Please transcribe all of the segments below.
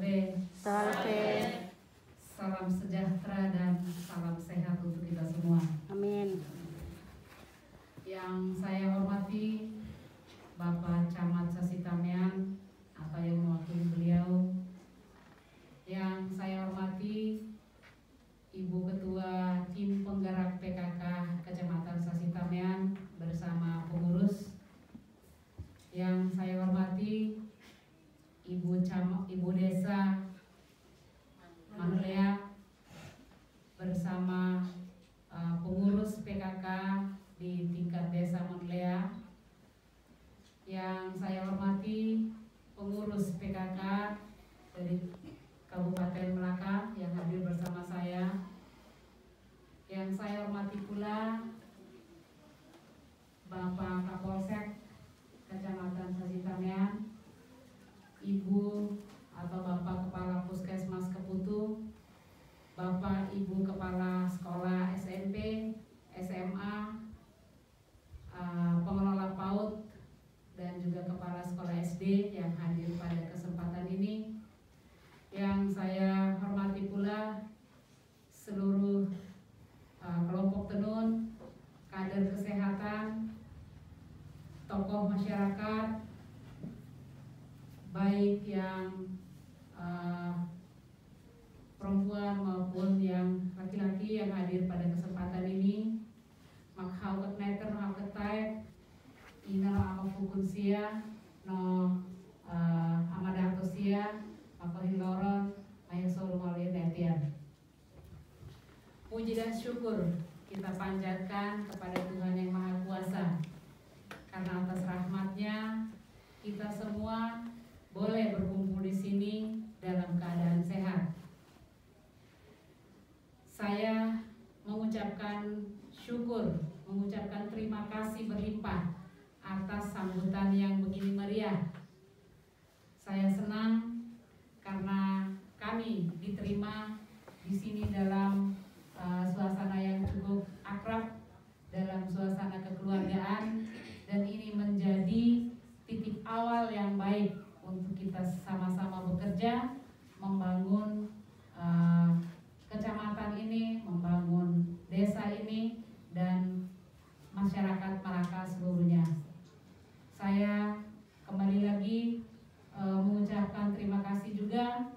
Salve. Salam sejahtera dan salam sehat untuk kita semua. Amin. Yang saya hormati Bapak Camat Sasitamean atau yang mewakili beliau. Yang saya hormati Ibu Ketua Tim Penggerak PKK Kecamatan Sasitamean bersama pengurus. Yang saya hormati Ibu Desa Manulea bersama pengurus PKK di tingkat Desa Manulea. Yang saya hormati pengurus PKK dari Kabupaten Melaka yang hadir bersama saya. Yang saya hormati pula Bapak Kapolsek Kecamatan Sasitamean, Ibu atau Bapak Kepala Puskesmas Keputu, Bapak Ibu Kepala Sekolah SMP, SMA, pengelola PAUD, dan juga Kepala Sekolah SD yang hadir pada kesempatan ini. Yang saya hormati pula seluruh kelompok tenun, kader kesehatan, tokoh masyarakat, baik yang perempuan maupun yang laki-laki yang hadir pada kesempatan ini. Makhauket meter makhauket ina amafukun sia no amadato sia makohiloron ayasol malin etian. Puji dan syukur kita panjatkan kepada Tuhan yang Maha Kuasa, karena atas rahmat-Nya kita semua boleh berkumpul di sini dalam keadaan sehat. Saya mengucapkan syukur, mengucapkan terima kasih berlimpah atas sambutan yang begini meriah. Saya senang karena kami diterima di sini dalam suasana yang cukup akrab, dalam suasana kekeluargaan, dan ini menjadi titik awal yang baik untuk kita sama-sama bekerja membangun kecamatan ini, membangun desa ini, dan masyarakat Melaka seluruhnya. Saya kembali lagi mengucapkan terima kasih juga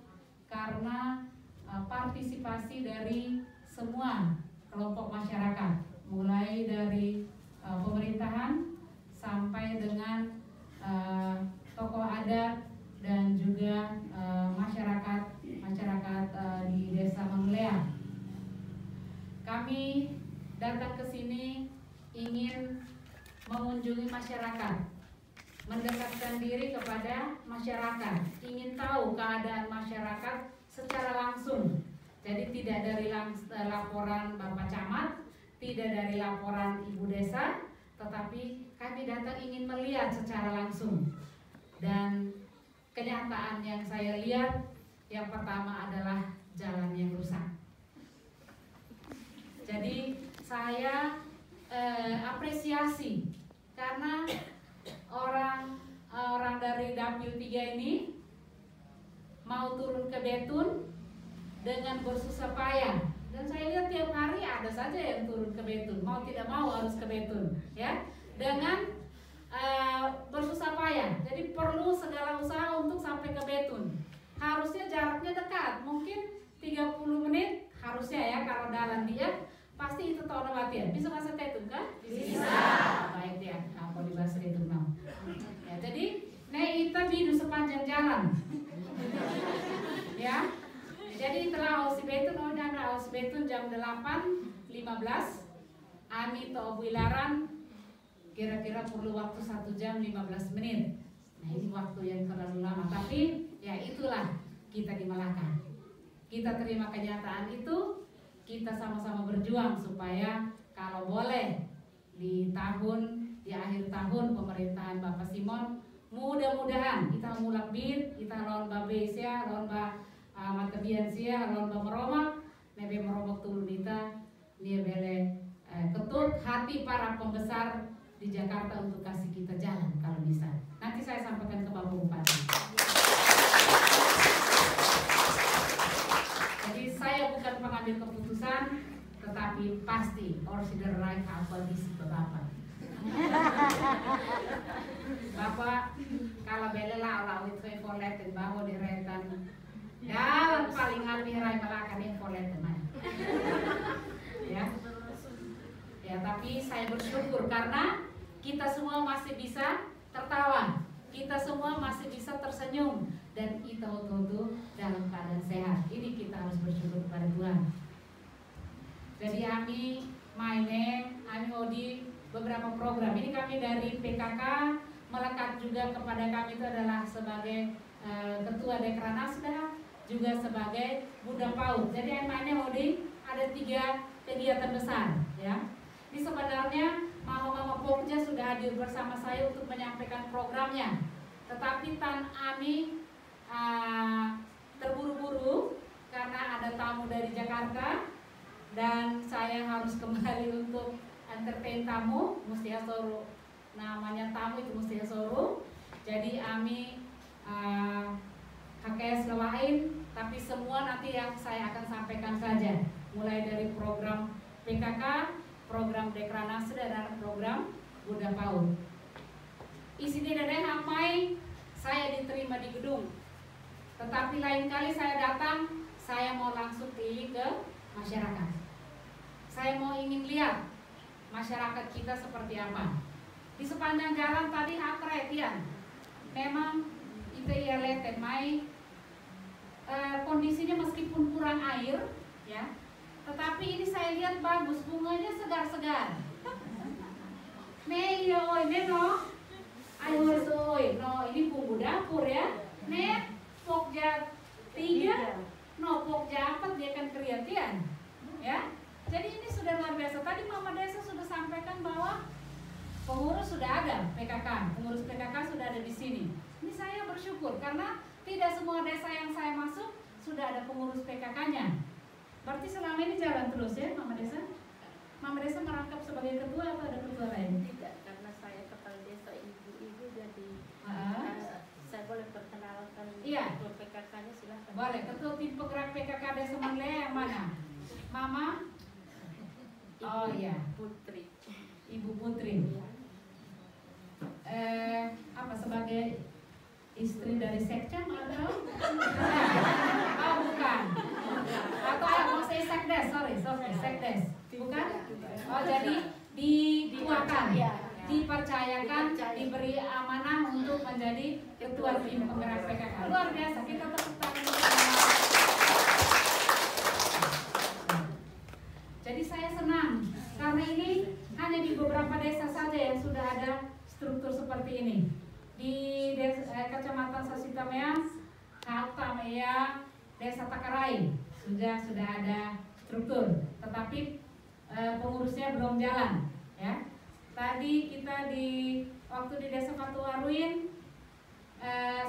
karena partisipasi dari semua kelompok masyarakat, mulai dari pemerintahan sampai dengan tokoh adat dan juga masyarakat di Desa Manulea. Kami datang ke sini ingin mengunjungi masyarakat, mendekatkan diri kepada masyarakat, ingin tahu keadaan masyarakat secara langsung. Jadi tidak dari laporan Bapak Camat, tidak dari laporan Ibu Desa, tetapi kami datang ingin melihat secara langsung. Dan kenyataan yang saya lihat, yang pertama adalah jalan yang rusak. Jadi saya apresiasi karena orang dari Dapil 3 ini mau turun ke Betun dengan bersusah payah. Dan saya lihat tiap hari ada saja yang turun ke Betun, mau tidak mau harus ke Betun, ya, dengan bersusah payah. Jadi perlu segala usaha untuk sampai ke Betun. Harusnya jaraknya dekat, mungkin 30 menit harusnya ya, kalau jalan dia pasti itu tahun latihan. Bisa bahasa Betun kan? Bisa. Baik ya, apa di bahasa Betun mau. Ya, jadi kita bidu sepanjang jalan. Ya. Jadi telah Aus Betun, Aus Betun jam 8.15. Ami to Wilaran kira-kira perlu waktu 1 jam 15 menit. Nah, ini waktu yang terlalu lama. Tapi ya itulah kita di Melaka. Kita terima kenyataan itu, kita sama-sama berjuang supaya kalau boleh di akhir tahun pemerintahan Bapak Simon, mudah-mudahan kita mulak bir, kita lawan Babe sia, lawan Matabian sia, lawan Meromak, nebe Meromak turun kita, dia bele ketut hati para pembesar di Jakarta untuk kasih kita jalan kalau bisa. Nanti saya sampaikan ke Bapak Bupati. mengambil keputusan, tetapi pasti orsiderai apa di situ Bapak. Bapak kalau belela lawit folet bawa di retan. Ya paling happy rai malakan yang folet teman. Ya. Ya, tapi saya bersyukur karena kita semua masih bisa tertawa, kita semua masih bisa tersenyum, dan kita tuh dalam keadaan sehat. Ini kita harus bersyukur kepada Tuhan. Jadi kami di beberapa program. Ini kami dari PKK melekat juga kepada kami itu adalah sebagai ketua Dekranasda, juga sebagai Buddha PAUD. Jadi di ada 3 kegiatan besar, ya. Ini sebenarnya mama-mama Pokja sudah hadir bersama saya untuk menyampaikan programnya. Tetapi Tan Ami terburu-buru karena ada tamu dari Jakarta dan saya harus kembali untuk entertain tamu, Mustia Soro. Namanya tamu itu Mustia Soro. Jadi Ami HKS lain, tapi semua nanti yang saya akan sampaikan saja. Mulai dari program PKK, program Dekranasda, dan program Buddha PAUD. Isi dari hamai saya diterima di gedung, tetapi lain kali saya datang, saya mau langsung ke masyarakat. Saya mau ingin lihat masyarakat kita seperti apa. Di sepanjang jalan tadi akretian, memang itu ya lihat mai kondisinya meskipun kurang air, ya. Tetapi ini saya lihat bagus, bunganya segar-segar. Nih yo, ini no, ayo soy, no ini bumbu dapur ya. Nih Pokja 3, no Pokja 4 dia kan kreatian, ya. Jadi ini sudah luar biasa. Tadi Mama Desa sudah sampaikan bahwa pengurus sudah ada PKK, pengurus PKK sudah ada di sini. Ini saya bersyukur karena tidak semua desa yang saya masuk sudah ada pengurus PKK-nya. Berarti selama ini jalan terus ya Mama Desa? Mama Desa merangkap sebagai ketua atau ada ketua lain? Tidak, karena saya kepala desa ibu-ibu, jadi saya boleh perkenalkan ketua PKK-nya, silahkan. Boleh, ketua tim penggerak PKK Desa Manlea yang mana? Mama? Oh iya, Putri. Ibu Putri. Apa sebagai istri dari sekcam atau? Oh bukan. Atau mau saya sekdes, sorry, sekdes. Bukan? Oh jadi dikuatkan, dipercayakan, diberi amanah untuk menjadi ketua tim penggerak PKK. Luar biasa, kita tepuk tangan. Jadi saya senang karena ini hanya di beberapa desa saja yang sudah ada struktur seperti ini. Di Kecamatan Sasitamea, Kautamea, Desa Takarai sudah ada struktur, tetapi pengurusnya belum jalan, ya. Tadi kita waktu di Desa Patuaruin,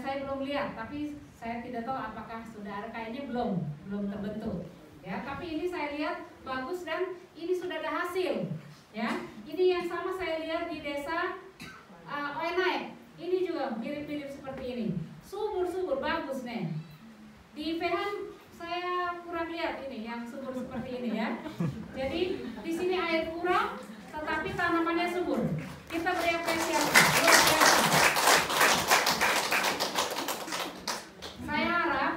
saya belum lihat, tapi saya tidak tahu apakah sudah ada, kayaknya belum terbentuk, ya. Tapi ini saya lihat bagus dan ini sudah ada hasil, ya. Ini yang sama saya lihat di Desa Oenai. Ini juga mirip-mirip seperti ini. Subur bagus nih. Di Fehan saya kurang lihat ini yang subur seperti ini ya. Jadi di sini air kurang, tetapi tanamannya subur. Kita beri apresiasi. Saya harap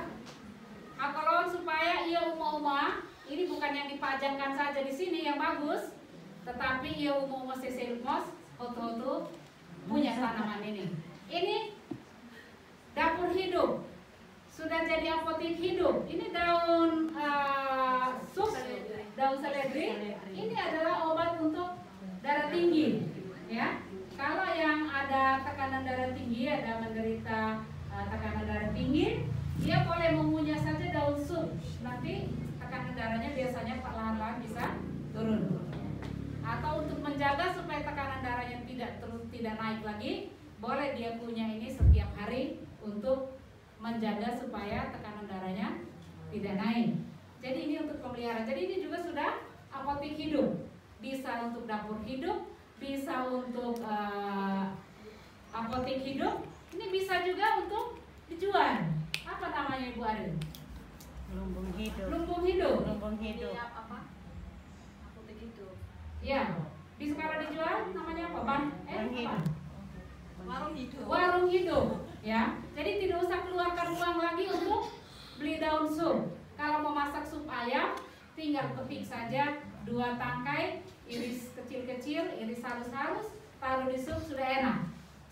akalon supaya ia uma ini bukan yang dipajangkan saja di sini yang bagus, tetapi ia uma seselmos foto punya tanaman ini. Ini dapur hidup, sudah jadi apotek hidup. Ini daun daun seledri. Ini adalah obat untuk darah tinggi, ya. Kalau yang ada tekanan darah tinggi, ada menderita tekanan darah tinggi, dia boleh mengunyah saja daun sup. Nanti tekanan darahnya biasanya perlahan-lahan bisa turun. Atau untuk menjaga supaya tekanan darahnya tidak naik lagi, boleh dia punya ini setiap hari untuk menjaga supaya tekanan darahnya tidak naik. Jadi ini untuk pemeliharaan. Jadi ini juga sudah apotek hidup, bisa untuk dapur hidup, bisa untuk apotek hidup. Ini bisa juga untuk dijual. Apa namanya Ibu Arin? Lumbung hidup. Lumbung hidup. Lumbung hidup. Apa? Apotek hidup. Ya, di sekarang dijual namanya apa? Apa? Warung hidup. Warung hidup, ya. Jadi tidak usah keluarkan uang lagi untuk beli daun sup. Kalau mau masak sup ayam, tinggal petik saja 2 tangkai, iris kecil-kecil, iris halus-halus, taruh di sup, sudah enak,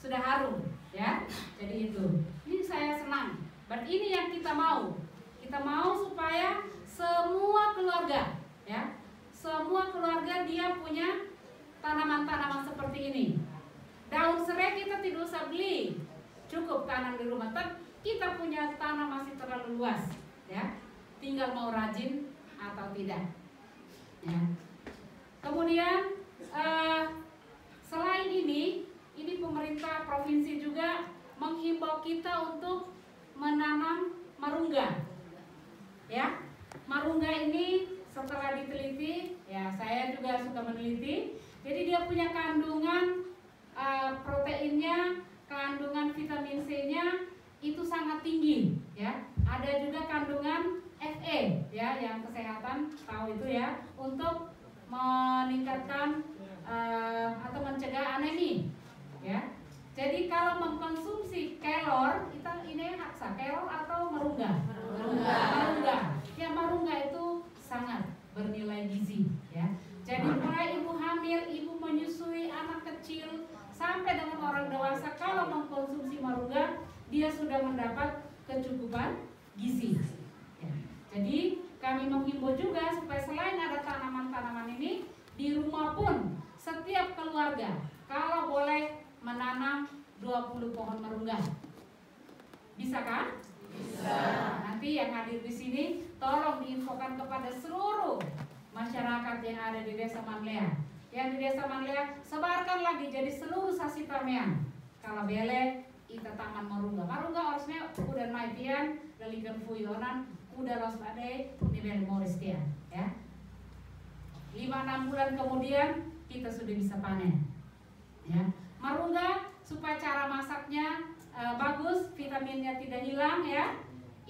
sudah harum, ya. Jadi itu. Ini saya senang. Dan ini yang kita mau. Kita mau supaya semua keluarga, ya, semua keluarga dia punya tanaman-tanaman seperti ini. Daun serai kita tidak usah beli, cukup tanam di rumah. Tapi kita punya tanah masih terlalu luas, ya. Tinggal mau rajin atau tidak, ya. Kemudian selain ini pemerintah provinsi juga menghimbau kita untuk menanam marungga, ya. Marungga ini setelah diteliti, ya saya juga suka meneliti. Jadi dia punya kandungan proteinnya, kandungan vitamin C-nya itu sangat tinggi, ya. Ada juga kandungan Fe, ya, yang kesehatan tahu itu ya, untuk meningkatkan atau mencegah anemi, ya. Jadi kalau mengkonsumsi kelor, kita ini aksa kelor atau marungga? Marungga. Ya, marungga itu sangat bernilai gizi, ya. Jadi mulai ibu hamil, ibu menyusui anak kecil sampai dengan orang dewasa, kalau mengkonsumsi marungga, dia sudah mendapat kecukupan gizi. Ya. Jadi kami menghimbau juga supaya selain ada tanaman-tanaman ini, di rumah pun setiap keluarga kalau boleh menanam 20 pohon marungga. Bisa kan? Bisa. Nanti yang hadir di sini tolong diinfokan kepada seluruh masyarakat yang ada di Desa Manlea. Yang di Desa Manlea sebarkan lagi jadi seluruh Sasitamean. Kalau bele ita taman marungga. Marungga harusnya udah maitian, dalikan fuyonan, udah los badai, nivel moristian, ya. 5-6 bulan kemudian kita sudah bisa panen, ya. Marungga supaya cara masaknya bagus, vitaminnya tidak hilang, ya.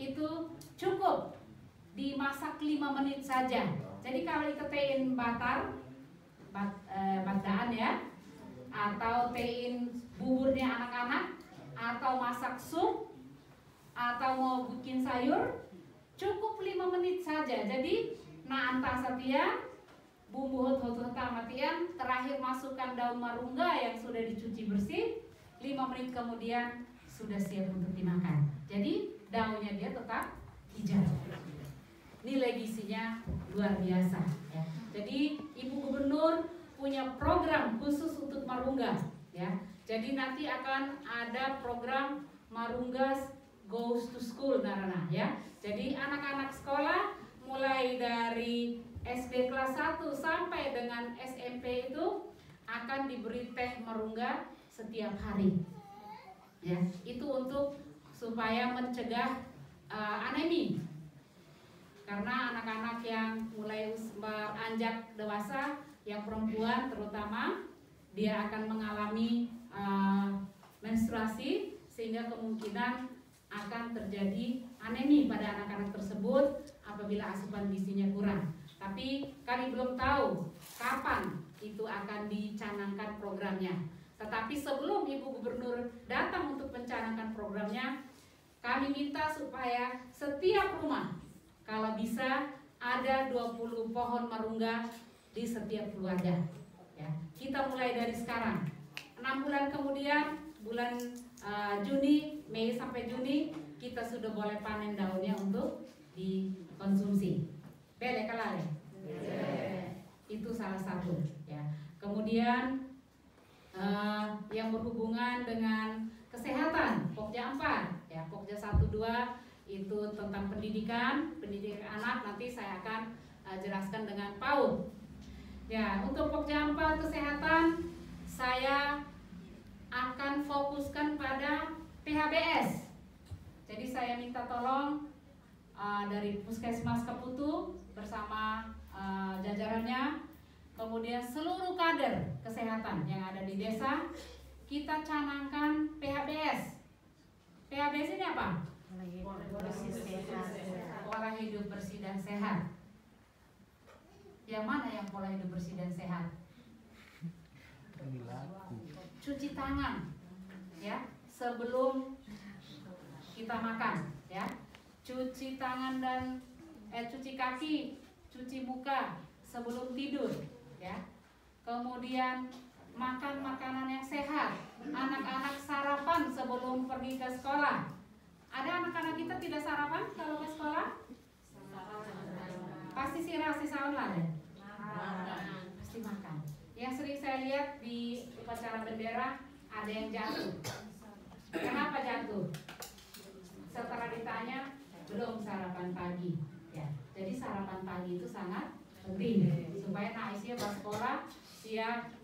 Itu cukup dimasak 5 menit saja. Jadi kalau kita tein batdaan, ya, atau tein buburnya anak-anak, atau masak sup, atau mau bikin sayur, cukup 5 menit saja. Jadi antasatia bumbu hot matian, terakhir masukkan daun marungga yang sudah dicuci bersih, 5 menit kemudian sudah siap untuk dimakan. Jadi daunnya dia tetap hijau. Nilai gizinya luar biasa, ya. Jadi Ibu Gubernur punya program khusus untuk marungga, ya. Jadi nanti akan ada program Marungga Goes to School, Narana, ya. Jadi anak-anak sekolah mulai dari SD kelas 1 sampai dengan SMP itu akan diberi teh marungga setiap hari, ya. Itu untuk supaya mencegah anemi. Karena anak-anak yang mulai beranjak dewasa, yang perempuan terutama, dia akan mengalami menstruasi, sehingga kemungkinan akan terjadi anemi pada anak-anak tersebut apabila asupan gizinya kurang. Tapi kami belum tahu kapan itu akan dicanangkan programnya. Tetapi sebelum Ibu Gubernur datang untuk mencanangkan programnya, kami minta supaya setiap rumah kalau bisa ada 20 pohon marungga di setiap keluarga, ya. Kita mulai dari sekarang. 6 bulan kemudian, bulan Juni, Mei sampai Juni, kita sudah boleh panen daunnya untuk dikonsumsi. Bele kalale. Itu salah satu, ya. Kemudian yang berhubungan dengan kesehatan, Pokja 4, ya. Pokja 1-2 itu tentang pendidikan anak, nanti saya akan jelaskan dengan PAUD. Ya, untuk Pokja 4 kesehatan, saya akan fokuskan pada PHBS. Jadi saya minta tolong dari Puskesmas Keputu bersama jajarannya, kemudian seluruh kader kesehatan yang ada di desa, kita canangkan PHBS. PHBS ini apa? Bersih sehat. Pola hidup hidup bersih dan sehat. Yang mana yang pola hidup bersih dan sehat? Cuci tangan, ya, sebelum kita makan, ya. Cuci tangan dan cuci kaki, cuci muka sebelum tidur, ya. Kemudian makan makanan yang sehat. Anak-anak sarapan sebelum pergi ke sekolah. Ada anak-anak kita tidak sarapan kalau ke sekolah? Pasti si sahur lah ya? Pasti makan. Yang sering saya lihat di upacara bendera ada yang jatuh. Kenapa jatuh? Setelah ditanya belum sarapan pagi. Ya, jadi sarapan pagi itu sangat penting supaya nak isi pas sekolah siap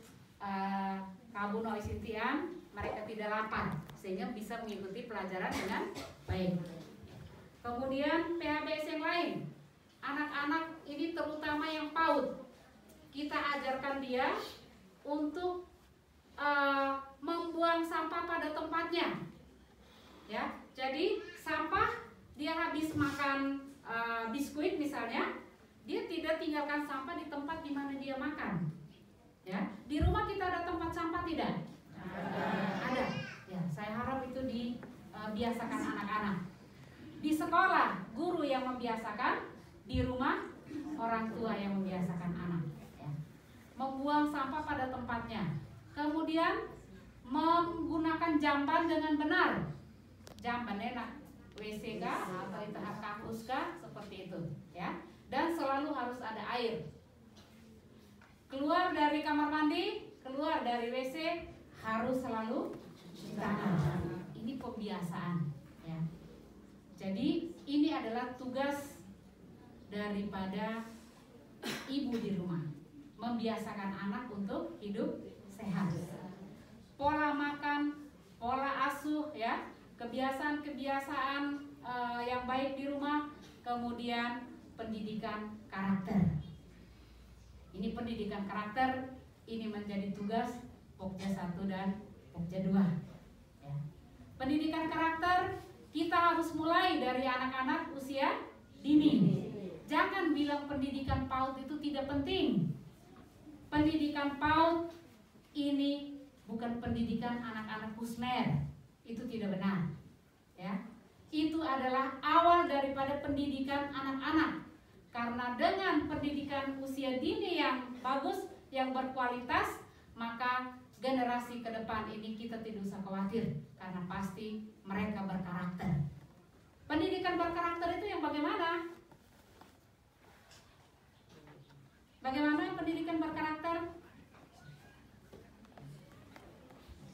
kabuno isintian mereka tidak lapar sehingga bisa mengikuti pelajaran dengan baik. Kemudian PHBS yang lain, anak-anak ini terutama yang PAUD, kita ajarkan dia untuk membuang sampah pada tempatnya, ya. Jadi sampah dia habis makan biskuit misalnya, dia tidak tinggalkan sampah di tempat di mana dia makan, ya. Di rumah kita ada tempat sampah tidak? Ada. Ya, saya harap itu dibiasakan anak-anak. Di sekolah guru yang membiasakan, di rumah orang tua yang membiasakan anak, ya. Membuang sampah pada tempatnya. Kemudian menggunakan jamban dengan benar. Jamban enak WC kah atau itu kakus kah, seperti itu, ya. Dan selalu harus ada air. Keluar dari kamar mandi, keluar dari WC harus selalu cuci tangan. Ini pembiasaan, ya. Jadi ini adalah tugas daripada ibu di rumah, membiasakan anak untuk hidup sehat. Pola makan, pola asuh, ya, kebiasaan-kebiasaan yang baik di rumah, kemudian pendidikan karakter. Ini pendidikan karakter, ini menjadi tugas Pokja 1 dan Pokja 2. Ya. Pendidikan karakter kita harus mulai dari anak-anak usia dini. Jangan bilang pendidikan PAUD itu tidak penting. Pendidikan PAUD ini bukan pendidikan anak-anak Husmer. Itu tidak benar. Ya. Itu adalah awal daripada pendidikan anak-anak. Karena dengan pendidikan usia dini yang bagus, yang berkualitas, maka generasi ke depan ini kita tidak usah khawatir, karena pasti mereka berkarakter. Pendidikan berkarakter itu yang bagaimana? Bagaimana pendidikan berkarakter?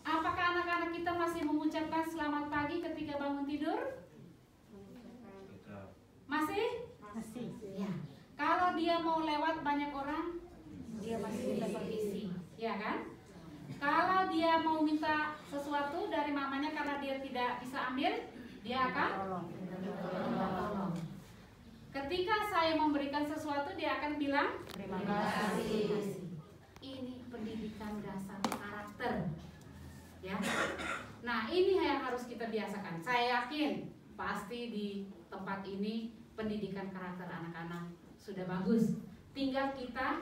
Apakah anak-anak kita masih mengucapkan selamat pagi ketika bangun tidur? Masih? Masih. Ya. Kalau dia mau lewat banyak orang, dia masih minta permisi, ya kan? Kalau dia mau minta sesuatu dari mamanya karena dia tidak bisa ambil, dia akan minta tolong. Ketika saya memberikan sesuatu, dia akan bilang terima kasih. Ini pendidikan dasar karakter, ya. Nah, ini yang harus kita biasakan. Saya yakin pasti di tempat ini pendidikan karakter anak-anak sudah bagus. Tinggal kita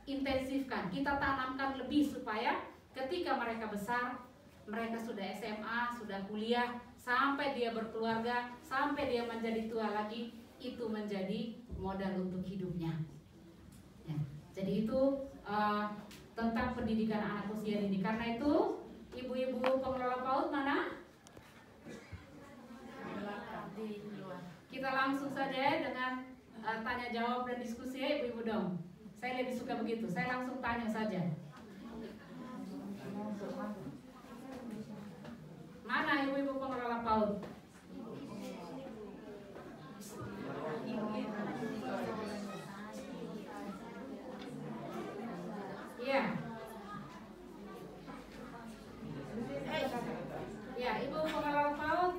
intensifkan, kita tanamkan lebih supaya ketika mereka besar, mereka sudah SMA, sudah kuliah, sampai dia berkeluarga, sampai dia menjadi tua lagi, itu menjadi modal untuk hidupnya. Ya, jadi itu tentang pendidikan anak usia dini. Karena itu, ibu-ibu pengelola PAUD mana? Kita langsung saja dengan tanya jawab dan diskusi ya ibu-ibu dong. Saya lebih suka begitu, saya langsung tanya saja. Mana ibu-ibu pengelola PAUD? Iya. Ya, ibu pengelola PAUD.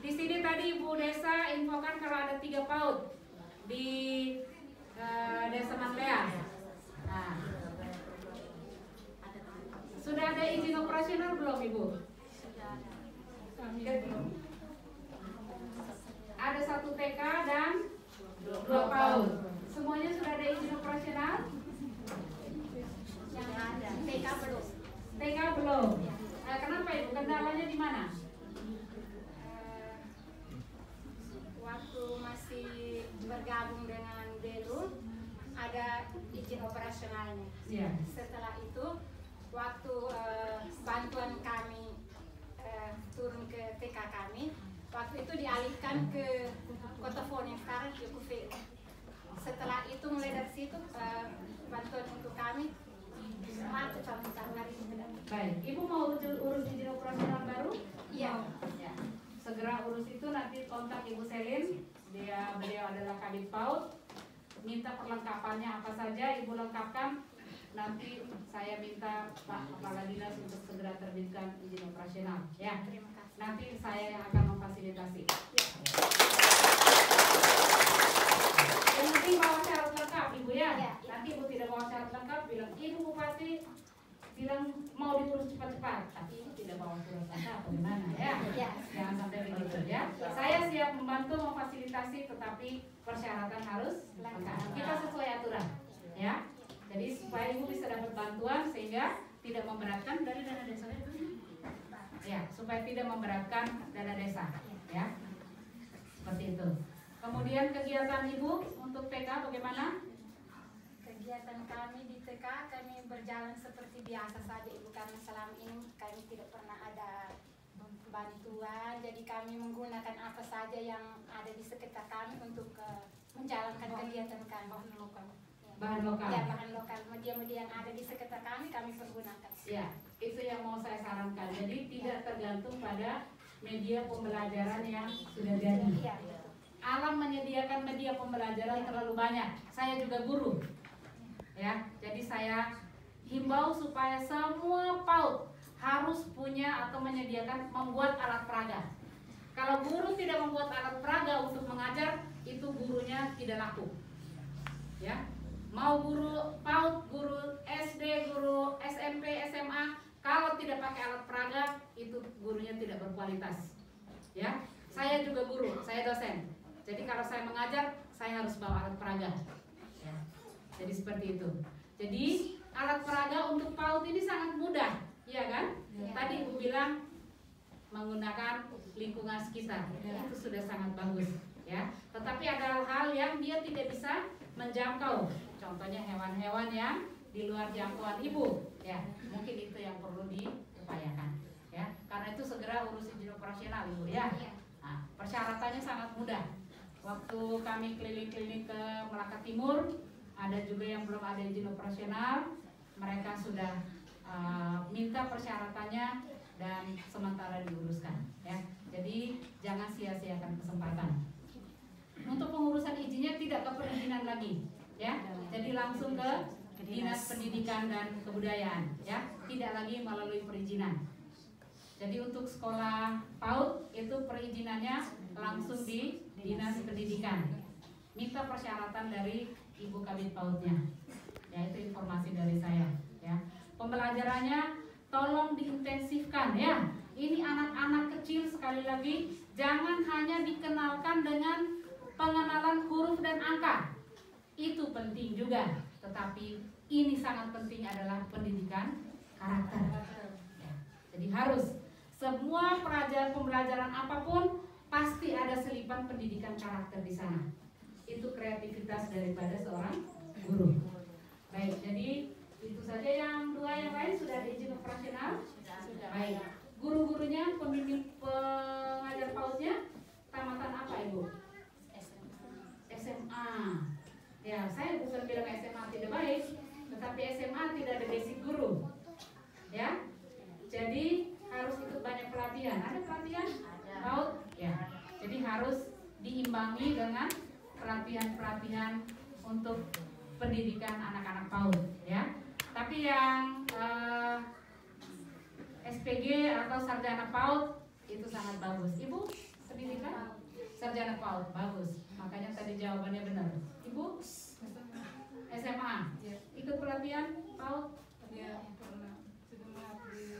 Di sini tadi Ibu Desa infokan kalau ada 3 PAUD di Desa Manleas. Nah, sudah ada izin operasional belum Ibu? Ada 1 TK dan bergabung dengan Belu ada izin operasionalnya. Setelah itu waktu bantuan kami turun ke TK kami, waktu itu dialihkan ke Kota Fon yang sekarang Yokufe. Setelah itu mulai dari situ bantuan untuk kami mati sampai hari ini. Baik, Ibu mau urus izin operasional baru? Iya. Ya. Segera urus itu, nanti kontak Ibu Selin. Beliau adalah Kabid PAUD. Minta perlengkapannya apa saja Ibu lengkapkan. Nanti saya minta Pak Kepala Dinas untuk segera terbitkan izin operasional. Ya. Terima kasih. Nanti saya yang akan memfasilitasi. Yang penting bawa syarat lengkap Ibu ya. Nanti Ibu tidak bawa syarat lengkap, bilang Ibu Bupati bilang mau diurus cepat-cepat, tapi Ibu tidak bawa surat lengkap, bagaimana ya? Jangan sampai begitu ya. Saya siap membantu memfasilitasi, tetapi persyaratan harus lengkap. Kita sesuai aturan, ya. Jadi supaya Ibu bisa dapat bantuan sehingga tidak memberatkan dari dana desa. Ya, supaya tidak memberatkan dana desa, ya. Seperti itu. Kemudian kegiatan Ibu untuk TK bagaimana? Kegiatan kami di TK kami berjalan seperti biasa saja Ibu, karena selama ini kami tidak pernah ada bantuan, jadi kami menggunakan apa saja yang ada di sekitar kami untuk menjalankan kegiatan kami. Bahan lokal. Ya, bahan lokal. Media-media yang ada di sekitar kami pergunakan. Ya, itu yang mau saya sarankan. Jadi tidak tergantung pada media pembelajaran yang sudah jadi. Iya. Alam menyediakan media pembelajaran terlalu banyak. Saya juga guru. Ya, jadi saya himbau supaya semua PAUD harus punya atau menyediakan membuat alat peraga. Kalau guru tidak membuat alat peraga untuk mengajar, itu gurunya tidak laku. Ya. Mau guru PAUD, guru SD, guru SMP, SMA, kalau tidak pakai alat peraga, itu gurunya tidak berkualitas. Ya, saya juga guru, saya dosen. Jadi kalau saya mengajar, saya harus bawa alat peraga. Ya. Jadi seperti itu. Jadi alat peraga untuk PAUD ini sangat mudah, ya kan? Ya. Tadi Ibu bilang menggunakan lingkungan sekitar, itu sudah sangat bagus. Ya. Tetapi ada hal yang dia tidak bisa menjangkau. Contohnya hewan-hewan yang di luar jangkauan Ibu, ya mungkin itu yang perlu diupayakan, ya karena itu segera urus izin operasional Ibu ya. Nah, persyaratannya sangat mudah. Waktu kami keliling-keliling ke Melaka Timur, ada juga yang belum ada izin operasional, mereka sudah minta persyaratannya dan sementara diuruskan, ya. Jadi jangan sia-siakan kesempatan. Untuk pengurusan izinnya tidak ke perizinan lagi. Ya, jadi langsung ke Dinas Pendidikan dan Kebudayaan, ya, tidak lagi melalui perizinan. Jadi untuk sekolah PAUD itu perizinannya langsung di Dinas Pendidikan. Minta persyaratan dari Ibu Kabid PAUD-nya. Ya, itu informasi dari saya. Ya, pembelajarannya tolong diintensifkan, ya. Ini anak-anak kecil sekali lagi jangan hanya dikenalkan dengan pengenalan huruf dan angka. Itu penting juga, tetapi ini sangat penting adalah pendidikan karakter. Ya, jadi harus semua pembelajaran apapun pasti ada selipan pendidikan karakter di sana. Itu kreativitas daripada seorang guru. Baik, jadi itu saja yang dua yang lain sudah ada izin operasional. Baik, guru-gurunya, pembimbing pengajar PAUD-nya tamatan apa Ibu? SMA. Ya, saya bukan bilang SMA tidak baik, tetapi SMA tidak ada basic guru. Ya, jadi harus ikut banyak pelatihan. Ada pelatihan? PAUD? Ya. Jadi harus diimbangi dengan pelatihan-pelatihan untuk pendidikan anak-anak PAUD. Ya. Tapi yang SPG atau sarjana PAUD itu sangat bagus. Ibu pendidikan? Sarjana PAUD bagus. Makanya tadi jawabannya benar. Ibu SMA ikut pelatihan PAUD? Ya, pernah. Sudah mengabdi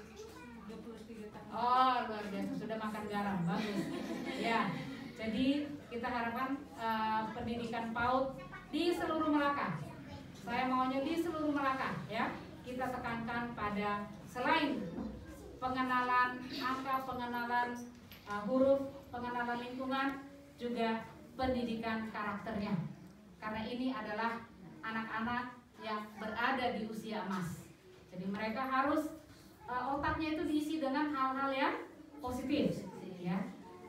23 tahun. Oh, luar biasa, sudah makan garam, bagus. Ya, jadi kita harapkan pendidikan PAUD di seluruh Melaka. Saya maunya di seluruh Melaka, ya. Kita tekankan pada selain pengenalan angka, pengenalan huruf, pengenalan lingkungan, juga pendidikan karakternya. karena ini adalah anak-anak yang berada di usia emas. Jadi mereka harus otaknya itu diisi dengan hal-hal yang positif, ya.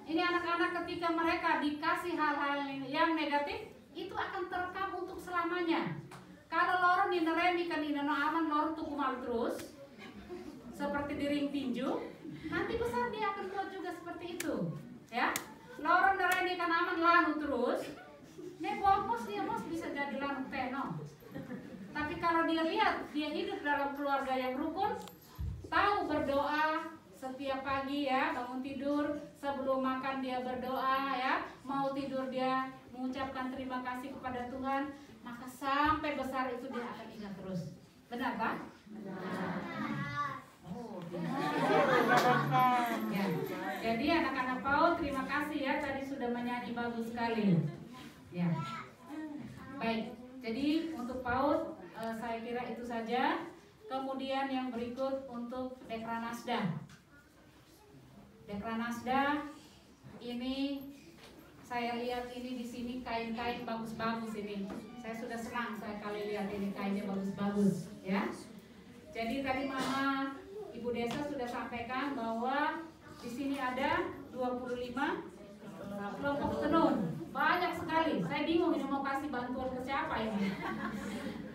Ini anak-anak ketika mereka dikasih hal-hal yang negatif, itu akan terekam untuk selamanya. Kalau lorong dineremi kan inono aman lorong tuh kumal terus, seperti di ring tinju, nanti besar dia akan buat juga seperti itu, ya. Lorong neremi kan aman lanu terus, nih bos dia bos bisa jadi lanu teno. Tapi kalau dia lihat dia hidup dalam keluarga yang rukun, tahu berdoa setiap pagi ya, bangun tidur sebelum makan dia berdoa ya, mau tidur dia mengucapkan terima kasih kepada Tuhan, maka sampai besar itu dia akan ingat terus. Benar Pak? Benar. Oh, ya. Jadi anak-anak PAUD terima kasih ya, tadi sudah menyanyi bagus sekali. Ya. Baik. Jadi untuk PAUD saya kira itu saja. Kemudian yang berikut untuk Dekranasda. Dekranasda ini saya lihat ini di sini kain-kain bagus-bagus ini. Saya sudah senang saya kali lihat ini kainnya bagus-bagus ya. Jadi tadi Mama Ibu Desa sudah sampaikan bahwa di sini ada 25 kelompok tenun. Banyak sekali. Saya bingung ini mau kasih bantuan ke siapa ini.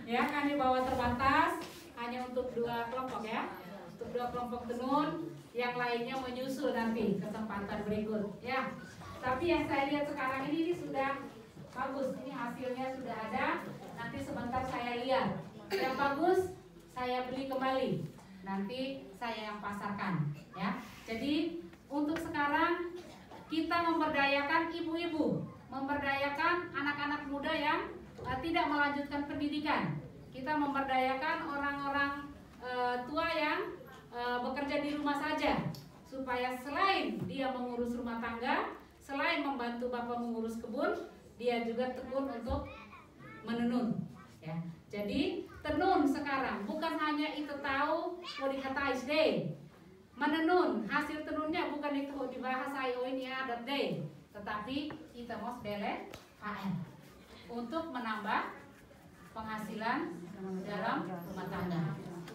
Ya, kami bawa terbatas hanya untuk 2 kelompok ya. Untuk 2 kelompok tenun, yang lainnya menyusul nanti kesempatan berikut ya. Tapi yang saya lihat sekarang ini sudah bagus. Ini hasilnya sudah ada. Nanti sebentar saya lihat. Yang bagus saya beli kembali. Nanti saya yang pasarkan ya. Jadi untuk sekarang kita memberdayakan ibu-ibu, memberdayakan anak-anak muda yang tidak melanjutkan pendidikan. Kita memberdayakan orang-orang tua yang bekerja di rumah saja, supaya selain dia mengurus rumah tangga, selain membantu bapak mengurus kebun, dia juga tekun untuk menenun ya. Jadi tenun sekarang bukan hanya itu tahu mau dikatais deh, menenun hasil tenunnya bukan itu dibahas ayo ini adat deh, tetapi kita mau bele KM untuk menambah penghasilan dalam rumah tangga.